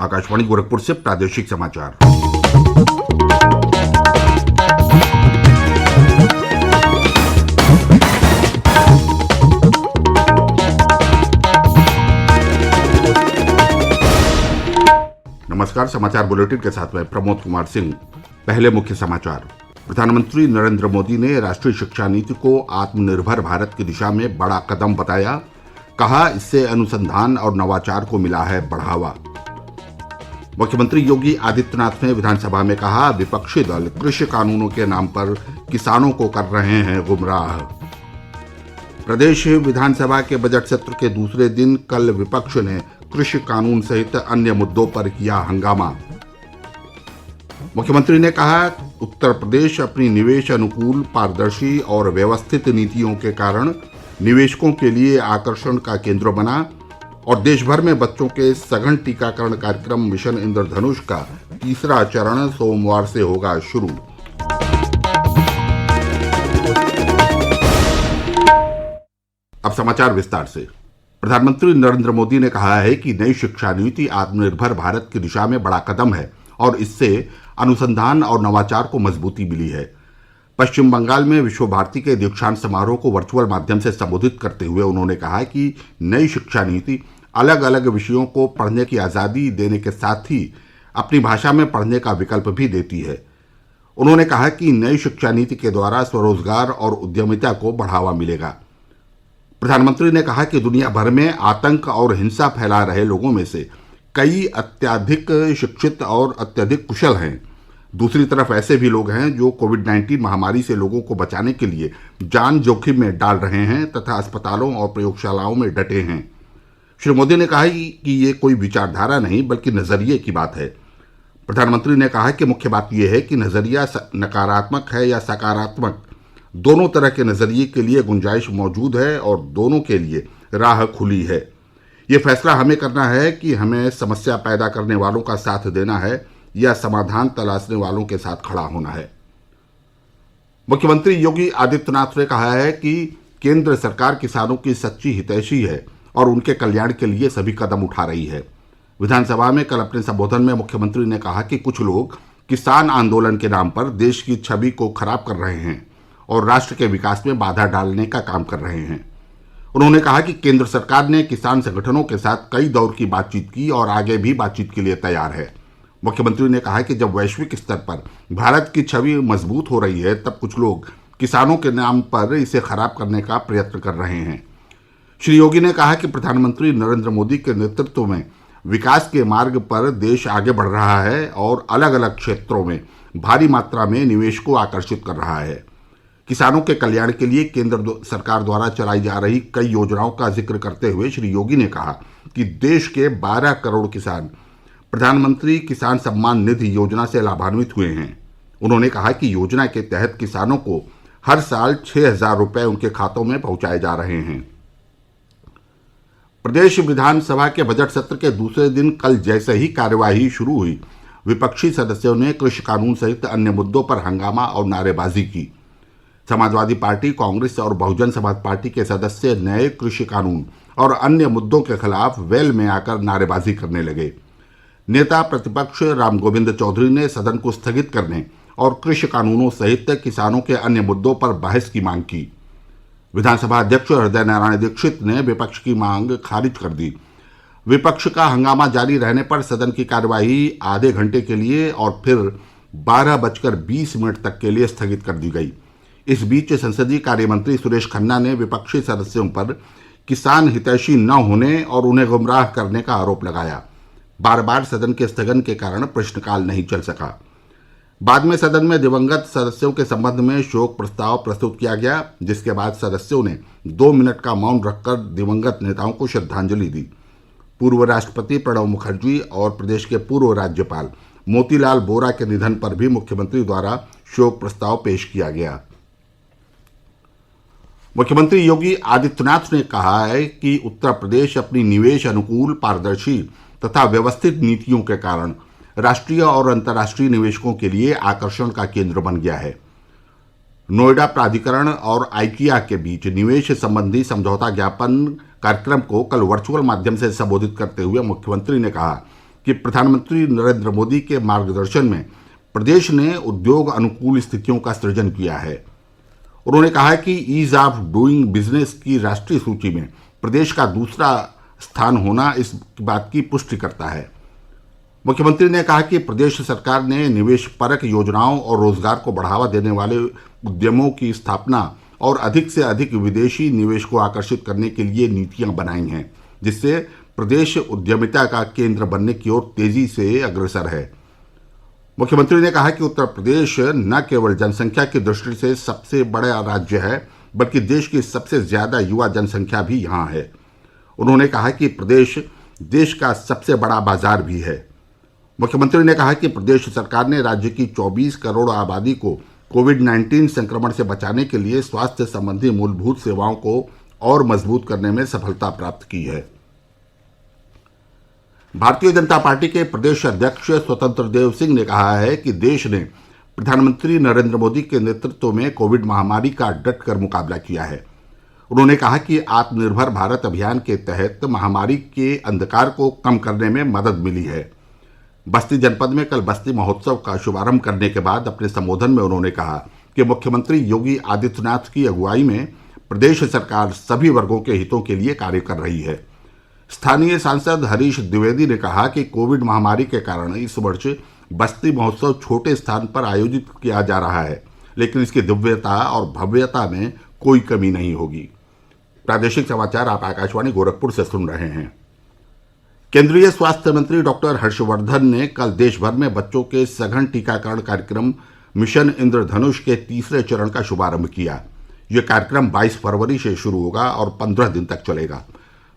आकाशवाणी गोरखपुर से प्रादेशिक समाचार। नमस्कार, समाचार बुलेटिन के साथ मैं प्रमोद कुमार सिंह। पहले मुख्य समाचार। प्रधानमंत्री नरेंद्र मोदी ने राष्ट्रीय शिक्षा नीति को आत्मनिर्भर भारत की दिशा में बड़ा कदम बताया। कहा, इससे अनुसंधान और नवाचार को मिला है बढ़ावा। मुख्यमंत्री योगी आदित्यनाथ ने विधानसभा में कहा, विपक्षी दल कृषि कानूनों के नाम पर किसानों को कर रहे हैं गुमराह। प्रदेश विधानसभा के बजट सत्र के दूसरे दिन कल विपक्ष ने कृषि कानून सहित अन्य मुद्दों पर किया हंगामा। मुख्यमंत्री ने कहा, उत्तर प्रदेश अपनी निवेश अनुकूल, पारदर्शी और व्यवस्थित नीतियों के कारण निवेशकों के लिए आकर्षण का केंद्र बना और देश भर में बच्चों के सघन टीकाकरण कार्यक्रम मिशन इंद्रधनुष का तीसरा चरण सोमवार से होगा शुरू। अब समाचार विस्तार से। प्रधानमंत्री नरेंद्र मोदी ने कहा है कि नई शिक्षा नीति आत्मनिर्भर भारत की दिशा में बड़ा कदम है और इससे अनुसंधान और नवाचार को मजबूती मिली है। पश्चिम बंगाल में विश्व भारती के दीक्षांत समारोह को वर्चुअल माध्यम से संबोधित करते हुए उन्होंने कहा कि नई शिक्षा नीति अलग अलग विषयों को पढ़ने की आज़ादी देने के साथ ही अपनी भाषा में पढ़ने का विकल्प भी देती है। उन्होंने कहा कि नई शिक्षा नीति के द्वारा स्वरोजगार और उद्यमिता को बढ़ावा मिलेगा। प्रधानमंत्री ने कहा कि दुनिया भर में आतंक और हिंसा फैला रहे लोगों में से कई अत्यधिक शिक्षित और अत्यधिक कुशल हैं। दूसरी तरफ ऐसे भी लोग हैं जो कोविड-19 महामारी से लोगों को बचाने के लिए जान जोखिम में डाल रहे हैं तथा अस्पतालों और प्रयोगशालाओं में डटे हैं। श्री मोदी ने कहा कि ये कोई विचारधारा नहीं बल्कि नज़रिए की बात है। प्रधानमंत्री ने कहा कि मुख्य बात यह है कि नज़रिया नकारात्मक है या सकारात्मक, दोनों तरह के नज़रिए के लिए गुंजाइश मौजूद है और दोनों के लिए राह खुली है। ये फैसला हमें करना है कि हमें समस्या पैदा करने वालों का साथ देना है या समाधान तलाशने वालों के साथ खड़ा होना है। मुख्यमंत्री योगी आदित्यनाथ ने कहा है कि केंद्र सरकार किसानों की सच्ची हितैषी है और उनके कल्याण के लिए सभी कदम उठा रही है। विधानसभा में कल अपने संबोधन में मुख्यमंत्री ने कहा कि कुछ लोग किसान आंदोलन के नाम पर देश की छवि को खराब कर रहे हैं और राष्ट्र के विकास में बाधा डालने का काम कर रहे हैं। उन्होंने कहा कि केंद्र सरकार ने किसान संगठनों के साथ कई दौर की बातचीत की और आगे भी बातचीत के लिए तैयार है। मुख्यमंत्री ने कहा कि जब वैश्विक स्तर पर भारत की छवि मजबूत हो रही है तब कुछ लोग किसानों के नाम पर इसे खराब करने का प्रयत्न कर रहे हैं। श्री योगी ने कहा कि प्रधानमंत्री नरेंद्र मोदी के नेतृत्व में विकास के मार्ग पर देश आगे बढ़ रहा है और अलग अलग क्षेत्रों में भारी मात्रा में निवेश को आकर्षित कर रहा है। किसानों के कल्याण के लिए केंद्र सरकार द्वारा चलाई जा रही कई योजनाओं का जिक्र करते हुए श्री योगी ने कहा कि देश के 12 करोड़ किसान प्रधानमंत्री किसान सम्मान निधि योजना से लाभान्वित हुए हैं। उन्होंने कहा कि योजना के तहत किसानों को हर साल 6,000 रुपये उनके खातों में पहुंचाए जा रहे हैं। प्रदेश विधानसभा के बजट सत्र के दूसरे दिन कल जैसे ही कार्यवाही शुरू हुई, विपक्षी सदस्यों ने कृषि कानून सहित अन्य मुद्दों पर हंगामा और नारेबाजी की। समाजवादी पार्टी, कांग्रेस और बहुजन समाज पार्टी के सदस्य नए कृषि कानून और अन्य मुद्दों के खिलाफ वेल में आकर नारेबाजी करने लगे। नेता प्रतिपक्ष राम गोविंद चौधरी ने सदन को स्थगित करने और कृषि कानूनों सहित किसानों के अन्य मुद्दों पर बहस की मांग की। विधानसभा अध्यक्ष हृदय नारायण दीक्षित ने विपक्ष की मांग खारिज कर दी। विपक्ष का हंगामा जारी रहने पर सदन की कार्यवाही आधे घंटे के लिए और फिर 12:20 तक के लिए स्थगित कर दी गई। इस बीच संसदीय कार्यमंत्री सुरेश खन्ना ने विपक्षी सदस्यों पर किसान हितैषी न होने और उन्हें गुमराह करने का आरोप लगाया। बार बार सदन के स्थगन के कारण प्रश्नकाल नहीं चल सका। बाद में सदन में दिवंगत सदस्यों के संबंध में शोक प्रस्ताव प्रस्तुत किया गया, जिसके बाद सदस्यों ने 2 मिनट का मौन रखकर दिवंगत नेताओं को श्रद्धांजलि दी। पूर्व राष्ट्रपति प्रणब मुखर्जी और प्रदेश के पूर्व राज्यपाल मोतीलाल बोरा के निधन पर भी मुख्यमंत्री द्वारा शोक प्रस्ताव पेश किया गया। मुख्यमंत्री योगी आदित्यनाथ ने कहा है कि उत्तर प्रदेश अपनी निवेश अनुकूल, पारदर्शी तथा व्यवस्थित नीतियों के कारण राष्ट्रीय और अंतर्राष्ट्रीय निवेशकों के लिए आकर्षण का केंद्र बन गया है। नोएडा प्राधिकरण और आइकिया के बीच निवेश संबंधी समझौता ज्ञापन कार्यक्रम को कल वर्चुअल माध्यम से संबोधित करते हुए मुख्यमंत्री ने कहा कि प्रधानमंत्री नरेंद्र मोदी के मार्गदर्शन में प्रदेश ने उद्योग अनुकूल स्थितियों का सृजन किया है। उन्होंने कहा कि ईज ऑफ डूइंग बिजनेस की राष्ट्रीय सूची में प्रदेश का दूसरा स्थान होना इस बात की पुष्टि करता है। मुख्यमंत्री ने कहा कि प्रदेश सरकार ने निवेश परक योजनाओं और रोजगार को बढ़ावा देने वाले उद्यमों की स्थापना और अधिक से अधिक विदेशी निवेश को आकर्षित करने के लिए नीतियां बनाई हैं, जिससे प्रदेश उद्यमिता का केंद्र बनने की ओर तेजी से अग्रसर है। मुख्यमंत्री ने कहा कि उत्तर प्रदेश न केवल जनसंख्या की दृष्टि से सबसे बड़ा राज्य है, बल्कि देश की सबसे ज्यादा युवा जनसंख्या भी यहाँ है। उन्होंने कहा कि प्रदेश देश का सबसे बड़ा बाजार भी है। मुख्यमंत्री ने कहा कि प्रदेश सरकार ने राज्य की 24 करोड़ आबादी को कोविड-19 संक्रमण से बचाने के लिए स्वास्थ्य संबंधी मूलभूत सेवाओं को और मजबूत करने में सफलता प्राप्त की है। भारतीय जनता पार्टी के प्रदेश अध्यक्ष स्वतंत्र देव सिंह ने कहा है कि देश ने प्रधानमंत्री नरेंद्र मोदी के नेतृत्व में कोविड महामारी का डटकर मुकाबला किया है। उन्होंने कहा कि आत्मनिर्भर भारत अभियान के तहत महामारी के अंधकार को कम करने में मदद मिली है। बस्ती जनपद में कल बस्ती महोत्सव का शुभारंभ करने के बाद अपने संबोधन में उन्होंने कहा कि मुख्यमंत्री योगी आदित्यनाथ की अगुवाई में प्रदेश सरकार सभी वर्गों के हितों के लिए कार्य कर रही है। स्थानीय सांसद हरीश द्विवेदी ने कहा कि कोविड महामारी के कारण इस वर्ष बस्ती महोत्सव छोटे स्थान पर आयोजित किया जा रहा है, लेकिन इसकी दिव्यता और भव्यता में कोई कमी नहीं होगी। प्रादेशिक समाचार आप आकाशवाणी गोरखपुर से सुन रहे हैं। केंद्रीय स्वास्थ्य मंत्री डॉक्टर हर्षवर्धन ने कल देश भर में बच्चों के सघन टीकाकरण कार्यक्रम मिशन इंद्रधनुष के तीसरे चरण का शुभारंभ किया। यह कार्यक्रम 22 फरवरी से शुरू होगा और 15 दिन तक चलेगा।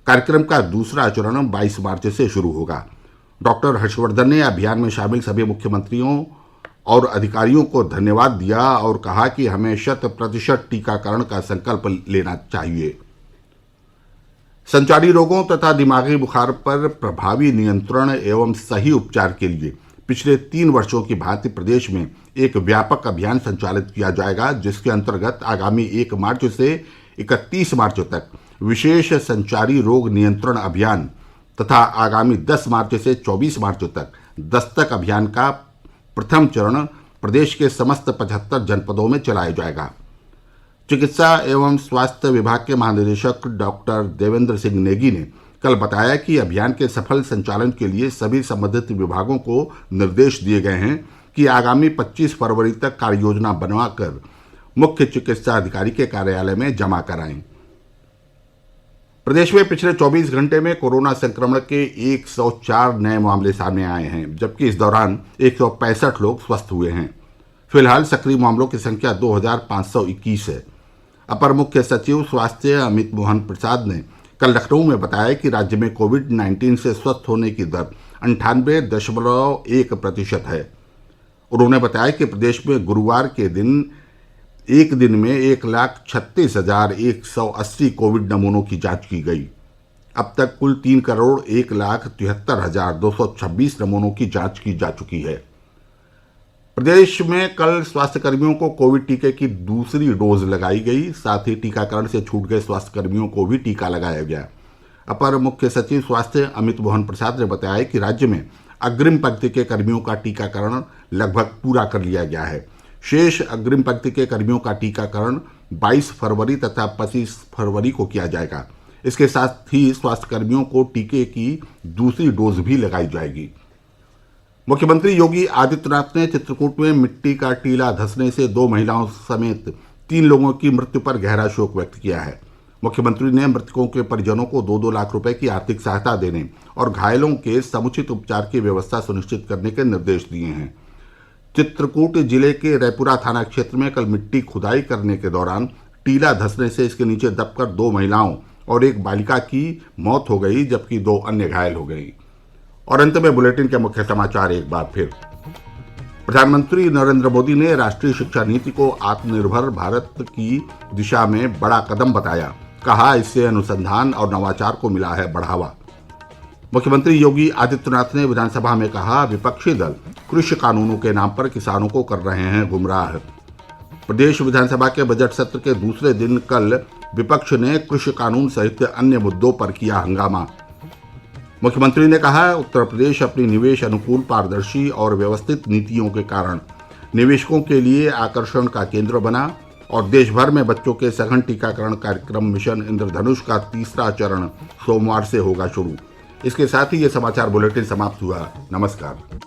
कार्यक्रम का दूसरा चरण 22 मार्च से शुरू होगा। डॉक्टर हर्षवर्धन ने अभियान में शामिल सभी मुख्यमंत्रियों और अधिकारियों को धन्यवाद दिया और कहा कि हमें 100% टीकाकरण का संकल्प लेना चाहिए। संचारी रोगों तथा दिमागी बुखार पर प्रभावी नियंत्रण एवं सही उपचार के लिए पिछले 3 वर्षों की भांति प्रदेश में एक व्यापक अभियान संचालित किया जाएगा, जिसके अंतर्गत आगामी 1 मार्च से 31 मार्च तक विशेष संचारी रोग नियंत्रण अभियान तथा आगामी 10 मार्च से 24 मार्च तक दस्तक अभियान का प्रथम चरण प्रदेश के समस्त 75 जनपदों में चलाया जाएगा। चिकित्सा एवं स्वास्थ्य विभाग के महानिदेशक डॉक्टर देवेंद्र सिंह नेगी ने कल बताया कि अभियान के सफल संचालन के लिए सभी संबंधित विभागों को निर्देश दिए गए हैं कि आगामी 25 फरवरी तक कार्य योजना बनवाकर मुख्य चिकित्सा अधिकारी के कार्यालय में जमा कराएं। प्रदेश में पिछले 24 घंटे में कोरोना संक्रमण के 104 नए मामले सामने आए हैं, जबकि इस दौरान 165 लोग स्वस्थ हुए हैं। फिलहाल सक्रिय मामलों की संख्या 2521 है। अपर मुख्य सचिव स्वास्थ्य अमित मोहन प्रसाद ने कल लखनऊ में बताया कि राज्य में कोविड-19 से स्वस्थ होने की दर 98.1% है। उन्होंने बताया कि प्रदेश में गुरुवार के दिन एक दिन में 1,36,180 कोविड नमूनों की जांच की गई। अब तक कुल 3,01,73,226 नमूनों की जांच की जा चुकी है। प्रदेश में कल स्वास्थ्यकर्मियों को कोविड टीके की दूसरी डोज लगाई गई। साथ ही टीकाकरण से छूट गए स्वास्थ्यकर्मियों को भी टीका लगाया गया। अपर मुख्य सचिव स्वास्थ्य अमित मोहन प्रसाद ने बताया कि राज्य में अग्रिम पंक्ति के कर्मियों का टीकाकरण लगभग पूरा कर लिया गया है। शेष अग्रिम पंक्ति के कर्मियों का टीकाकरण 22 फरवरी तथा 25 फरवरी को किया जाएगा। इसके साथ ही स्वास्थ्यकर्मियों को टीके की दूसरी डोज भी लगाई जाएगी। मुख्यमंत्री योगी आदित्यनाथ ने चित्रकूट में मिट्टी का टीला धंसने से 2 महिलाओं समेत 3 लोगों की मृत्यु पर गहरा शोक व्यक्त किया है। मुख्यमंत्री ने मृतकों के परिजनों को 2-2 लाख रुपए की आर्थिक सहायता देने और घायलों के समुचित उपचार की व्यवस्था सुनिश्चित करने के निर्देश दिए हैं। चित्रकूट जिले के रैपुरा थाना क्षेत्र में कल मिट्टी खुदाई करने के दौरान टीला धंसने से इसके नीचे दबकर 2 महिलाओं और एक बालिका की मौत हो गई, जबकि 2 अन्य घायल हो गई। और अंत में बुलेटिन के मुख्य समाचार एक बार फिर। प्रधानमंत्री नरेंद्र मोदी ने राष्ट्रीय शिक्षा नीति को आत्मनिर्भर भारत की दिशा में बड़ा कदम बताया। कहा, इससे अनुसंधान और नवाचार को मिला है बढ़ावा। मुख्यमंत्री योगी आदित्यनाथ ने विधानसभा में कहा, विपक्षी दल कृषि कानूनों के नाम पर किसानों को कर रहे हैं गुमराह। प्रदेश विधानसभा के बजट सत्र के दूसरे दिन कल विपक्ष ने कृषि कानून सहित अन्य मुद्दों पर किया हंगामा। मुख्यमंत्री ने कहा, उत्तर प्रदेश अपनी निवेश अनुकूल, पारदर्शी और व्यवस्थित नीतियों के कारण निवेशकों के लिए आकर्षण का केंद्र बना और देश भर में बच्चों के सघन टीकाकरण कार्यक्रम मिशन इंद्रधनुष का तीसरा चरण सोमवार से होगा शुरू। इसके साथ ही ये समाचार बुलेटिन समाप्त हुआ। नमस्कार।